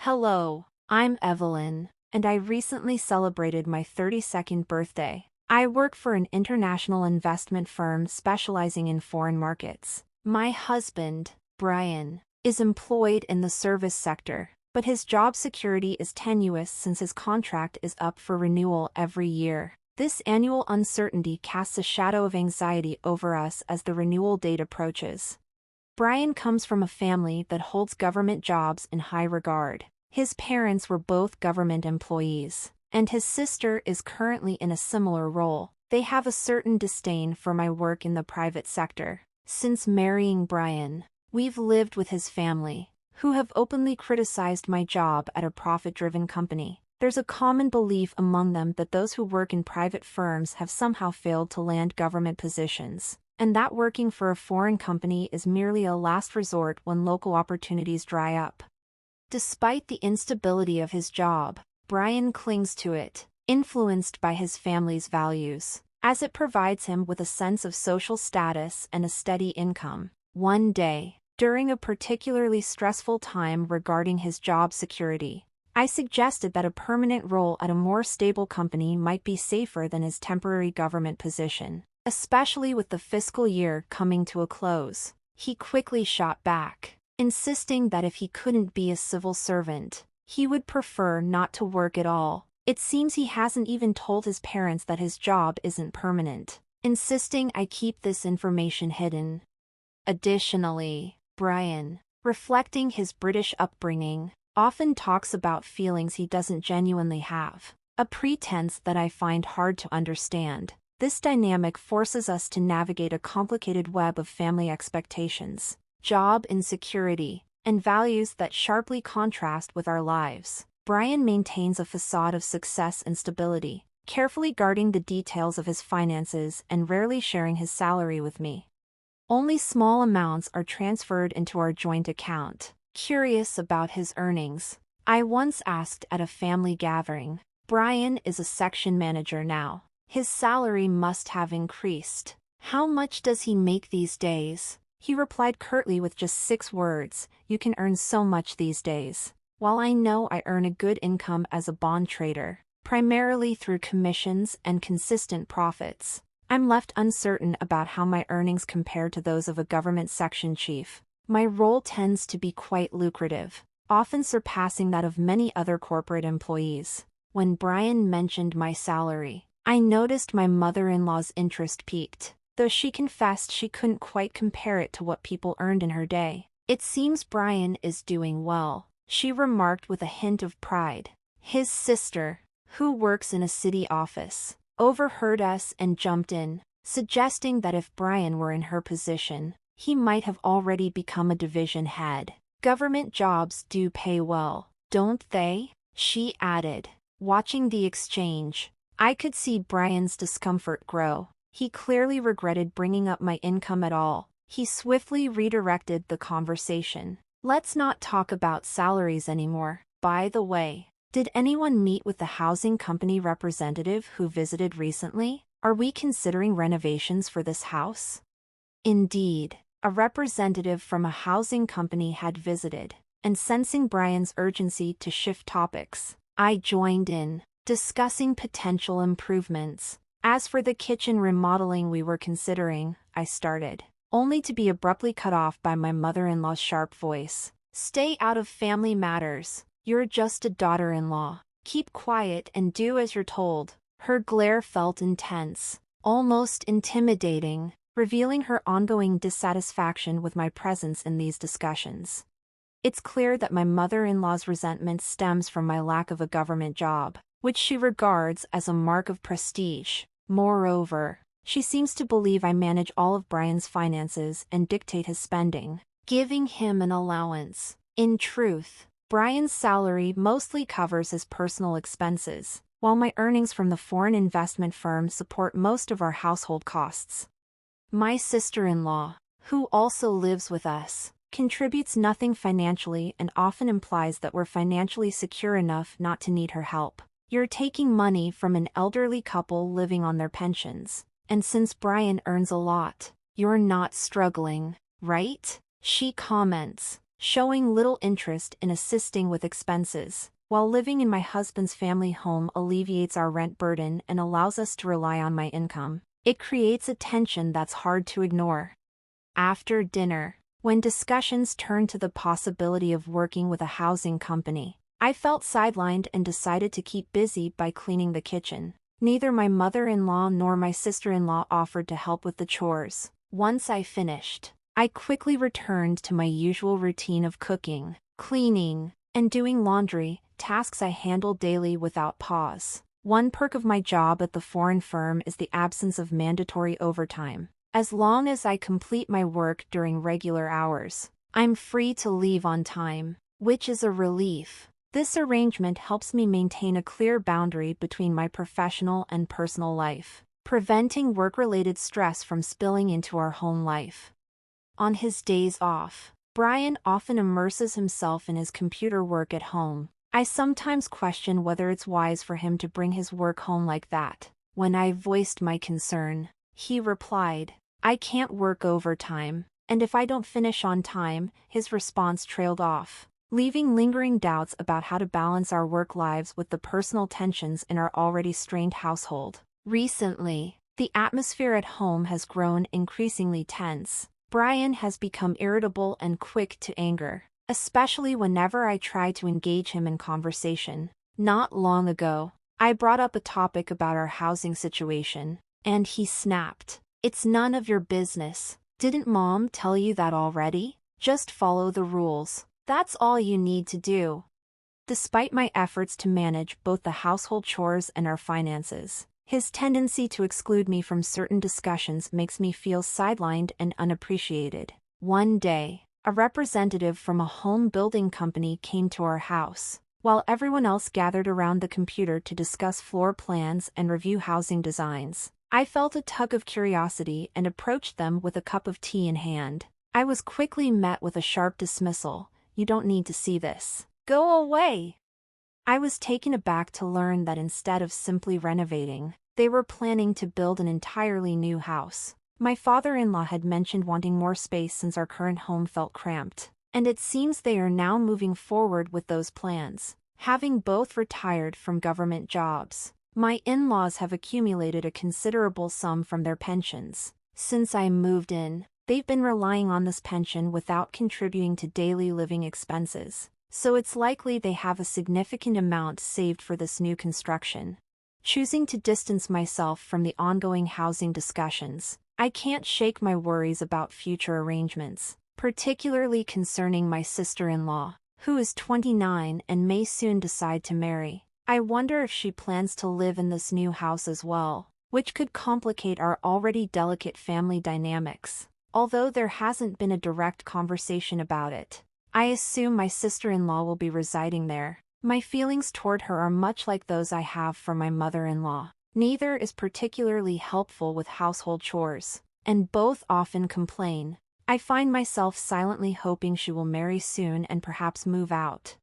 Hello, I'm Evelyn, and I recently celebrated my 32nd birthday. I work for an international investment firm specializing in foreign markets. My husband, Brian, is employed in the service sector, but his job security is tenuous since his contract is up for renewal every year. This annual uncertainty casts a shadow of anxiety over us as the renewal date approaches. Brian comes from a family that holds government jobs in high regard. His parents were both government employees, and his sister is currently in a similar role. They have a certain disdain for my work in the private sector. Since marrying Brian, we've lived with his family, who have openly criticized my job at a profit-driven company. There's a common belief among them that those who work in private firms have somehow failed to land government positions, and that working for a foreign company is merely a last resort when local opportunities dry up. Despite the instability of his job, Brian clings to it, influenced by his family's values, as it provides him with a sense of social status and a steady income. One day, during a particularly stressful time regarding his job security, I suggested that a permanent role at a more stable company might be safer than his temporary government position, especially with the fiscal year coming to a close. He quickly shot back, insisting that if he couldn't be a civil servant, he would prefer not to work at all. It seems he hasn't even told his parents that his job isn't permanent, insisting I keep this information hidden. Additionally, Brian, reflecting his British upbringing, often talks about feelings he doesn't genuinely have, a pretense that I find hard to understand. This dynamic forces us to navigate a complicated web of family expectations, job insecurity, and values that sharply contrast with our lives. Brian maintains a facade of success and stability, carefully guarding the details of his finances and rarely sharing his salary with me. Only small amounts are transferred into our joint account. Curious about his earnings, I once asked at a family gathering. Brian is a section manager now. His salary must have increased. How much does he make these days? He replied curtly with just 6 words, "You can earn so much these days." While I know I earn a good income as a bond trader, primarily through commissions and consistent profits, I'm left uncertain about how my earnings compare to those of a government section chief. My role tends to be quite lucrative, often surpassing that of many other corporate employees. When Brian mentioned my salary, I noticed my mother-in-law's interest peaked, though she confessed she couldn't quite compare it to what people earned in her day. "It seems Brian is doing well," she remarked with a hint of pride. His sister, who works in a city office, overheard us and jumped in, suggesting that if Brian were in her position, he might have already become a division head. "Government jobs do pay well, don't they?" she added. Watching the exchange, I could see Brian's discomfort grow. He clearly regretted bringing up my income at all. He swiftly redirected the conversation. "Let's not talk about salaries anymore. By the way, did anyone meet with the housing company representative who visited recently? Are we considering renovations for this house?" Indeed, a representative from a housing company had visited, and sensing Brian's urgency to shift topics, I joined in, discussing potential improvements. "As for the kitchen remodeling we were considering," I started, only to be abruptly cut off by my mother-in-law's sharp voice. "Stay out of family matters. You're just a daughter-in-law. Keep quiet and do as you're told." Her glare felt intense, almost intimidating, revealing her ongoing dissatisfaction with my presence in these discussions. It's clear that my mother-in-law's resentment stems from my lack of a government job, which she regards as a mark of prestige. Moreover, she seems to believe I manage all of Brian's finances and dictate his spending, giving him an allowance. In truth, Brian's salary mostly covers his personal expenses, while my earnings from the foreign investment firm support most of our household costs. My sister-in-law, who also lives with us, contributes nothing financially and often implies that we're financially secure enough not to need her help. "You're taking money from an elderly couple living on their pensions, and since Brian earns a lot, you're not struggling, right?" she comments, showing little interest in assisting with expenses. While living in my husband's family home alleviates our rent burden and allows us to rely on my income, it creates a tension that's hard to ignore. After dinner, when discussions turned to the possibility of working with a housing company, I felt sidelined and decided to keep busy by cleaning the kitchen. Neither my mother-in-law nor my sister-in-law offered to help with the chores. Once I finished, I quickly returned to my usual routine of cooking, cleaning, and doing laundry, tasks I handle daily without pause. One perk of my job at the foreign firm is the absence of mandatory overtime. As long as I complete my work during regular hours, I'm free to leave on time, which is a relief. This arrangement helps me maintain a clear boundary between my professional and personal life, preventing work-related stress from spilling into our home life. On his days off, Brian often immerses himself in his computer work at home. I sometimes question whether it's wise for him to bring his work home like that. When I voiced my concern, he replied, "I can't work overtime," and if I don't finish on time, his response trailed off, leaving lingering doubts about how to balance our work lives with the personal tensions in our already strained household. Recently, the atmosphere at home has grown increasingly tense. Brian has become irritable and quick to anger, especially whenever I try to engage him in conversation. Not long ago, I brought up a topic about our housing situation, and he snapped, "It's none of your business. Didn't Mom tell you that already? Just follow the rules. That's all you need to do." Despite my efforts to manage both the household chores and our finances, his tendency to exclude me from certain discussions makes me feel sidelined and unappreciated. One day, a representative from a home building company came to our house, while everyone else gathered around the computer to discuss floor plans and review housing designs. I felt a tug of curiosity and approached them with a cup of tea in hand. I was quickly met with a sharp dismissal. "You don't need to see this. Go away." I was taken aback to learn that instead of simply renovating, they were planning to build an entirely new house. My father-in-law had mentioned wanting more space since our current home felt cramped, and it seems they are now moving forward with those plans. Having both retired from government jobs, my in-laws have accumulated a considerable sum from their pensions. Since I moved in, they've been relying on this pension without contributing to daily living expenses, so it's likely they have a significant amount saved for this new construction. Choosing to distance myself from the ongoing housing discussions, I can't shake my worries about future arrangements, particularly concerning my sister-in-law, who is 29 and may soon decide to marry. I wonder if she plans to live in this new house as well, which could complicate our already delicate family dynamics. Although there hasn't been a direct conversation about it, I assume my sister-in-law will be residing there. My feelings toward her are much like those I have for my mother-in-law. Neither is particularly helpful with household chores, and both often complain. I find myself silently hoping she will marry soon and perhaps move out.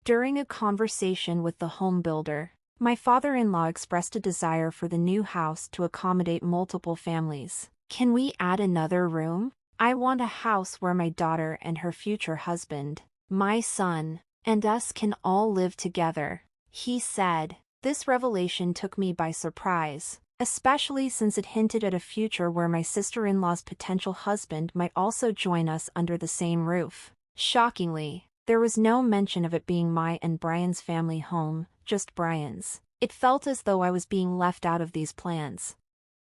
During a conversation with the home builder, my father-in-law expressed a desire for the new house to accommodate multiple families. "Can we add another room? I want a house where my daughter and her future husband, my son, and us can all live together," he said. This revelation took me by surprise, especially since it hinted at a future where my sister-in-law's potential husband might also join us under the same roof. Shockingly, there was no mention of it being my and Brian's family home, just Brian's. It felt as though I was being left out of these plans.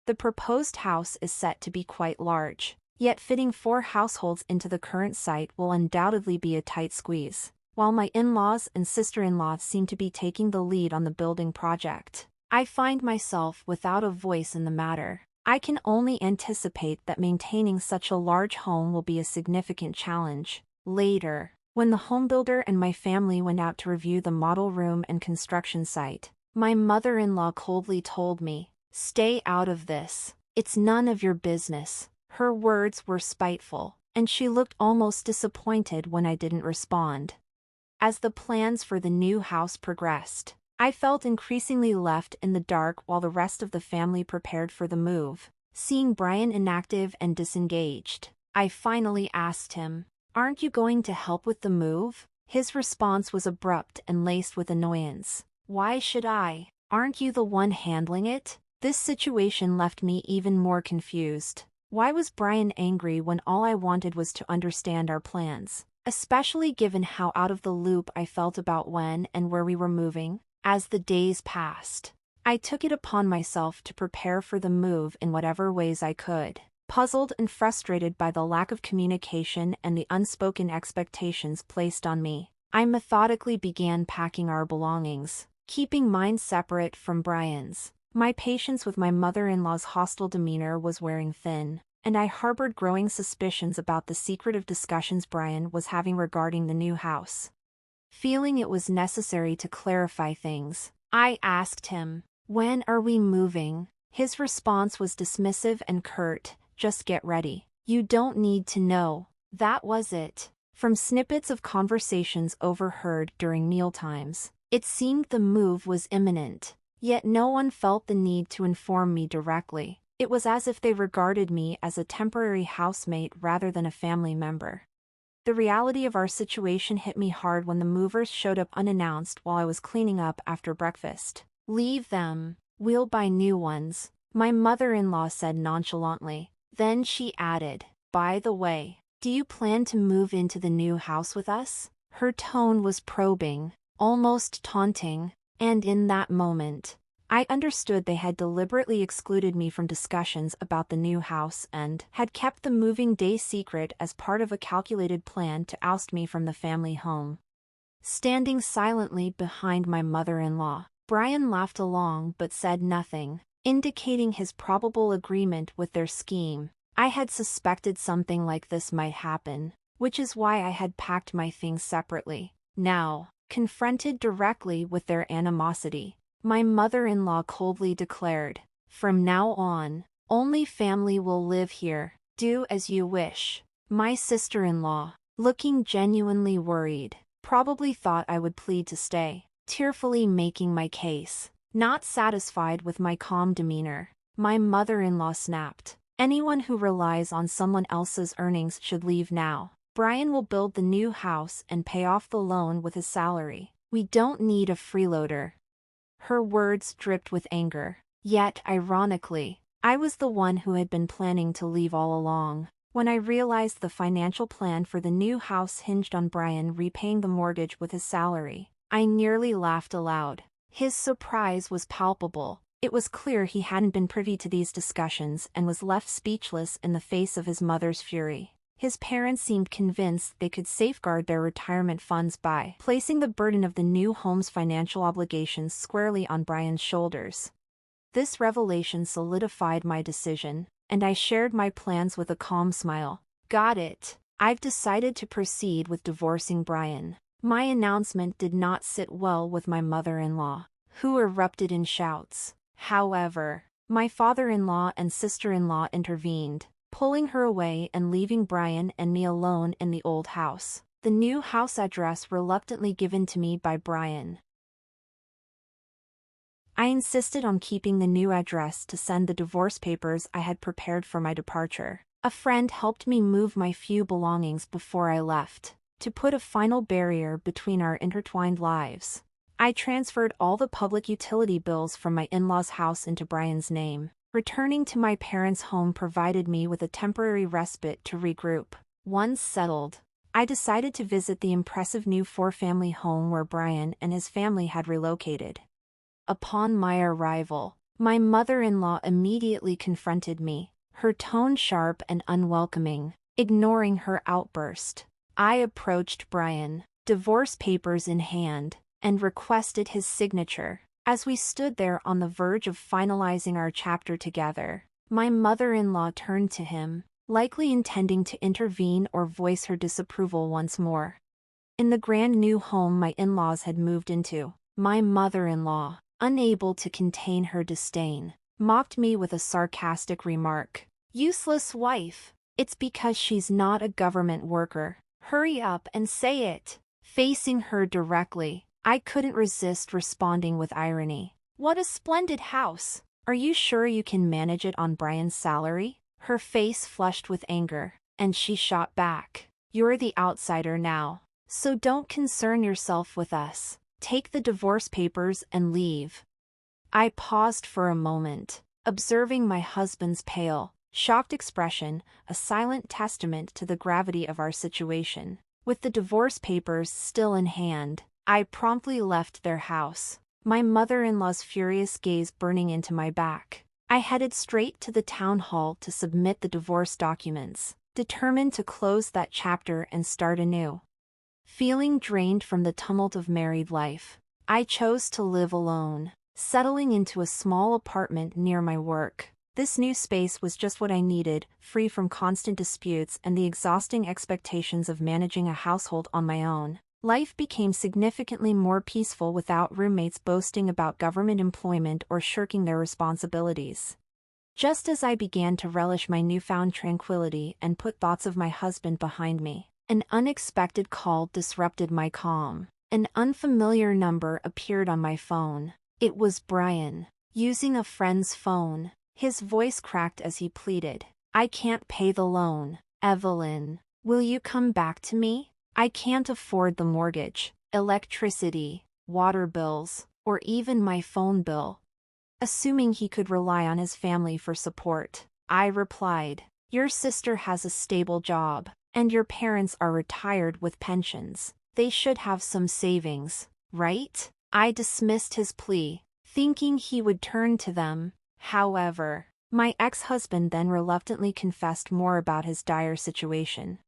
The proposed house is set to be quite large, yet fitting 4 households into the current site will undoubtedly be a tight squeeze. While my in-laws and sister-in-law seem to be taking the lead on the building project, I find myself without a voice in the matter. I can only anticipate that maintaining such a large home will be a significant challenge. Later, when the homebuilder and my family went out to review the model room and construction site, my mother-in-law coldly told me, "Stay out of this. It's none of your business." Her words were spiteful, and she looked almost disappointed when I didn't respond. As the plans for the new house progressed, I felt increasingly left in the dark while the rest of the family prepared for the move. Seeing Brian inactive and disengaged, I finally asked him, Aren't you going to help with the move? His response was abrupt and laced with annoyance. Why should I? Aren't you the one handling it? This situation left me even more confused. Why was Brian angry when all I wanted was to understand our plans, especially given how out of the loop I felt about when and where we were moving? As the days passed, I took it upon myself to prepare for the move in whatever ways I could. Puzzled and frustrated by the lack of communication and the unspoken expectations placed on me, I methodically began packing our belongings, keeping mine separate from Brian's. My patience with my mother-in-law's hostile demeanor was wearing thin, and I harbored growing suspicions about the secretive discussions Brian was having regarding the new house. Feeling it was necessary to clarify things, I asked him, "When are we moving?" His response was dismissive and curt, "Just get ready. You don't need to know." That was it. From snippets of conversations overheard during mealtimes, it seemed the move was imminent, yet no one felt the need to inform me directly. It was as if they regarded me as a temporary housemate rather than a family member. The reality of our situation hit me hard when the movers showed up unannounced while I was cleaning up after breakfast. "Leave them. We'll buy new ones," my mother-in-law said nonchalantly. Then she added, "By the way, do you plan to move into the new house with us?" Her tone was probing, almost taunting, and in that moment, I understood they had deliberately excluded me from discussions about the new house and had kept the moving day secret as part of a calculated plan to oust me from the family home. Standing silently behind my mother-in-law, Brian laughed along but said nothing, indicating his probable agreement with their scheme. I had suspected something like this might happen, which is why I had packed my things separately. Now, confronted directly with their animosity, my mother-in-law coldly declared, "From now on, only family will live here. Do as you wish." My sister-in-law, looking genuinely worried, probably thought I would plead to stay, tearfully making my case. Not satisfied with my calm demeanor, my mother-in-law snapped, "Anyone who relies on someone else's earnings should leave now. Brian will build the new house and pay off the loan with his salary. We don't need a freeloader." Her words dripped with anger. Yet, ironically, I was the one who had been planning to leave all along. When I realized the financial plan for the new house hinged on Brian repaying the mortgage with his salary, I nearly laughed aloud. His surprise was palpable. It was clear he hadn't been privy to these discussions and was left speechless in the face of his mother's fury. His parents seemed convinced they could safeguard their retirement funds by placing the burden of the new home's financial obligations squarely on Brian's shoulders. This revelation solidified my decision, and I shared my plans with a calm smile. "Got it. I've decided to proceed with divorcing Brian." My announcement did not sit well with my mother-in-law, who erupted in shouts. However, my father-in-law and sister-in-law intervened, pulling her away and leaving Brian and me alone in the old house. The new house address reluctantly given to me by Brian. I insisted on keeping the new address to send the divorce papers I had prepared for my departure. A friend helped me move my few belongings before I left, to put a final barrier between our intertwined lives. I transferred all the public utility bills from my in-laws' house into Brian's name. Returning to my parents' home provided me with a temporary respite to regroup. Once settled, I decided to visit the impressive new four-family home where Brian and his family had relocated. Upon my arrival, my mother-in-law immediately confronted me, her tone sharp and unwelcoming. Ignoring her outburst, I approached Brian, divorce papers in hand, and requested his signature. As we stood there on the verge of finalizing our chapter together, my mother-in-law turned to him, likely intending to intervene or voice her disapproval once more. In the grand new home my in-laws had moved into, my mother-in-law, unable to contain her disdain, mocked me with a sarcastic remark. "Useless wife. It's because she's not a government worker. Hurry up and say it." Facing her directly, I couldn't resist responding with irony. "What a splendid house. Are you sure you can manage it on Brian's salary?" Her face flushed with anger, and she shot back. You're the outsider now. So don't concern yourself with us. Take the divorce papers and leave. I paused for a moment, observing my husband's pale, shocked expression, a silent testament to the gravity of our situation. With the divorce papers still in hand, I promptly left their house, my mother-in-law's furious gaze burning into my back. I headed straight to the town hall to submit the divorce documents, determined to close that chapter and start anew. Feeling drained from the tumult of married life, I chose to live alone, settling into a small apartment near my work. This new space was just what I needed, free from constant disputes and the exhausting expectations of managing a household on my own. Life became significantly more peaceful without roommates boasting about government employment or shirking their responsibilities. Just as I began to relish my newfound tranquility and put thoughts of my husband behind me, an unexpected call disrupted my calm. An unfamiliar number appeared on my phone. It was Brian, using a friend's phone. His voice cracked as he pleaded, "I can't pay the loan. Evelyn, will you come back to me? I can't afford the mortgage, electricity, water bills, or even my phone bill." Assuming he could rely on his family for support, I replied, "Your sister has a stable job, and your parents are retired with pensions. They should have some savings, right?" I dismissed his plea, thinking he would turn to them. However, my ex-husband then reluctantly confessed more about his dire situation.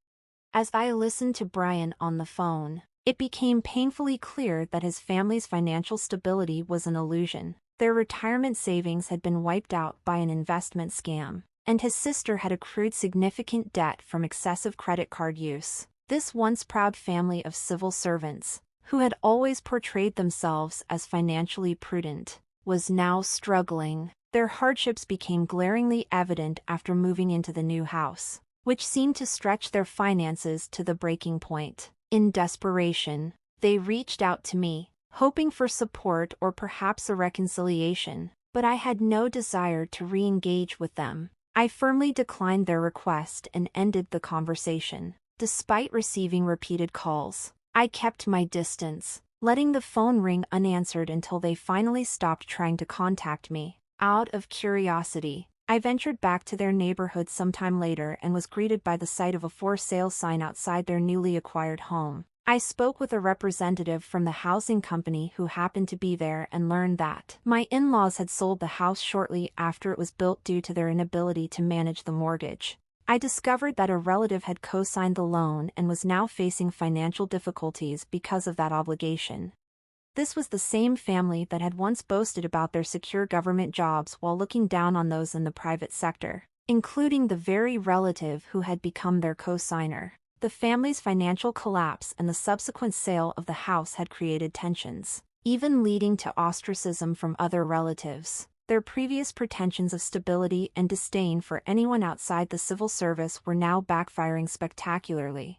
As I listened to Brian on the phone, it became painfully clear that his family's financial stability was an illusion. Their retirement savings had been wiped out by an investment scam, and his sister had accrued significant debt from excessive credit card use. This once proud family of civil servants, who had always portrayed themselves as financially prudent, was now struggling. Their hardships became glaringly evident after moving into the new house, which seemed to stretch their finances to the breaking point. In desperation, they reached out to me, hoping for support or perhaps a reconciliation, but I had no desire to re-engage with them. I firmly declined their request and ended the conversation. Despite receiving repeated calls, I kept my distance, letting the phone ring unanswered until they finally stopped trying to contact me. Out of curiosity, I ventured back to their neighborhood sometime later and was greeted by the sight of a for sale sign outside their newly acquired home. I spoke with a representative from the housing company who happened to be there and learned that my in-laws had sold the house shortly after it was built due to their inability to manage the mortgage. I discovered that a relative had co-signed the loan and was now facing financial difficulties because of that obligation. This was the same family that had once boasted about their secure government jobs while looking down on those in the private sector, including the very relative who had become their co-signer. The family's financial collapse and the subsequent sale of the house had created tensions, even leading to ostracism from other relatives. Their previous pretensions of stability and disdain for anyone outside the civil service were now backfiring spectacularly.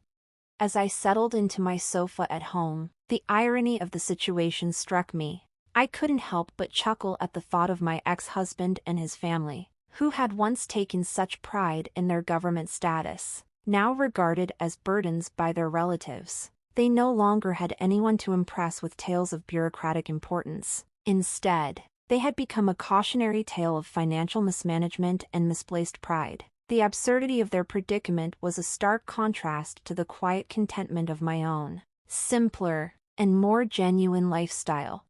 As I settled into my sofa at home, the irony of the situation struck me. I couldn't help but chuckle at the thought of my ex-husband and his family, who had once taken such pride in their government status, now regarded as burdens by their relatives. They no longer had anyone to impress with tales of bureaucratic importance. Instead, they had become a cautionary tale of financial mismanagement and misplaced pride. The absurdity of their predicament was a stark contrast to the quiet contentment of my own, simpler and more genuine lifestyle.